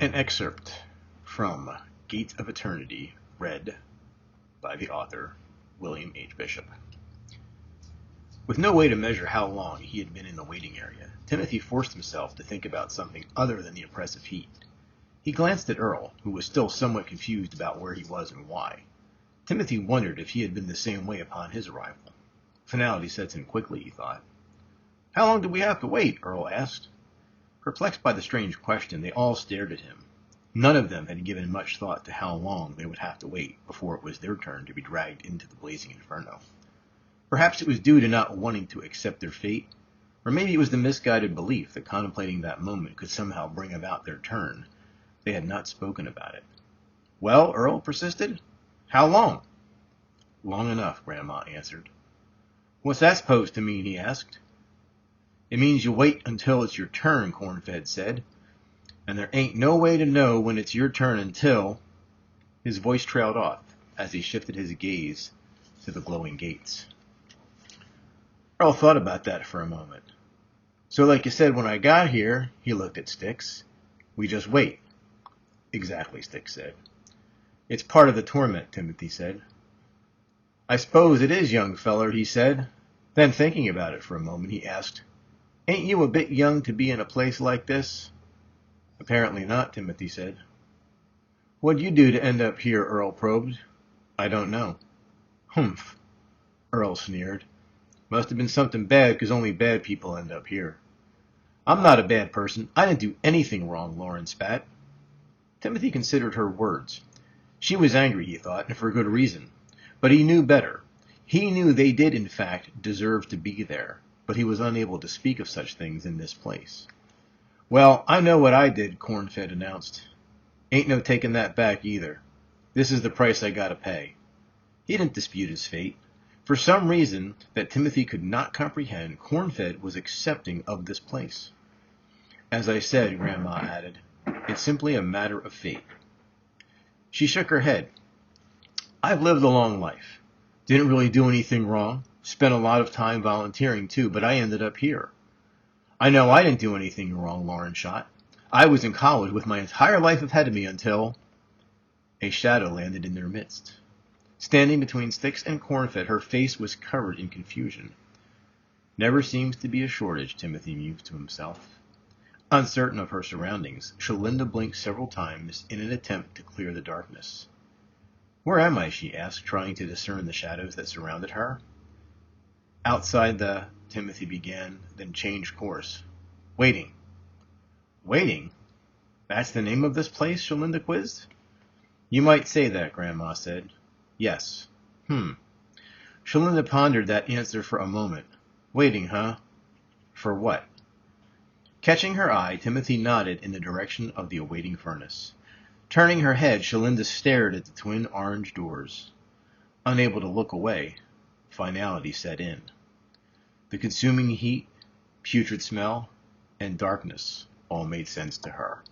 An excerpt from Gates of Eternity, read by the author, William H. Bishop. With no way to measure how long he had been in the waiting area, Timothy forced himself to think about something other than the oppressive heat. He glanced at Earl, who was still somewhat confused about where he was and why. Timothy wondered if he had been the same way upon his arrival. Finality sets in quickly, he thought. "How long do we have to wait?" Earl asked. Perplexed by the strange question, they all stared at him. None of them had given much thought to how long they would have to wait before it was their turn to be dragged into the blazing inferno. Perhaps it was due to not wanting to accept their fate, or maybe it was the misguided belief that contemplating that moment could somehow bring about their turn. They had not spoken about it. "Well," Earl persisted, "how long?" "Long enough," Grandma answered. "What's that supposed to mean?" he asked. "It means you wait until it's your turn," Cornfed said. "And there ain't no way to know when it's your turn until—" His voice trailed off as he shifted his gaze to the glowing gates. Earl thought about that for a moment. "So like you said when I got here," he looked at Styx, "we just wait." "Exactly," Styx said. "It's part of the torment," Timothy said. "I suppose it is, young feller," he said. Then, thinking about it for a moment, he asked, "Ain't you a bit young to be in a place like this?" "Apparently not," Timothy said. "What'd you do to end up here?" Earl probed. "I don't know." "Humph," Earl sneered. "Must have been something bad, 'cause only bad people end up here." "I'm not a bad person. I didn't do anything wrong," Lauren spat. Timothy considered her words. She was angry, he thought, and for good reason. But he knew better. He knew they did, in fact, deserve to be there, but he was unable to speak of such things in this place. "Well, I know what I did," Cornfed announced. "Ain't no taking that back, either. This is the price I gotta pay." He didn't dispute his fate. For some reason that Timothy could not comprehend, Cornfed was accepting of this place. "As I said," Grandma added, "it's simply a matter of fate." She shook her head. "I've lived a long life. Didn't really do anything wrong. Spent a lot of time volunteering, too, but I ended up here." "I know I didn't do anything wrong," Lauren shot. "I was in college with my entire life ahead of me until—" A shadow landed in their midst. Standing between Styx and Cornfed, her face was covered in confusion. Never seems to be a shortage, Timothy mused to himself. Uncertain of her surroundings, Shalinda blinked several times in an attempt to clear the darkness. "Where am I?" she asked, trying to discern the shadows that surrounded her. "Outside the—" Timothy began, then changed course. "Waiting." "Waiting? That's the name of this place?" Shalinda quizzed. "You might say that," Grandma said. "Yes." Shalinda pondered that answer for a moment. "Waiting, huh? For what?" Catching her eye, Timothy nodded in the direction of the awaiting furnace. Turning her head, Shalinda stared at the twin orange doors. Unable to look away, finality set in. The consuming heat, putrid smell, and darkness all made sense to her.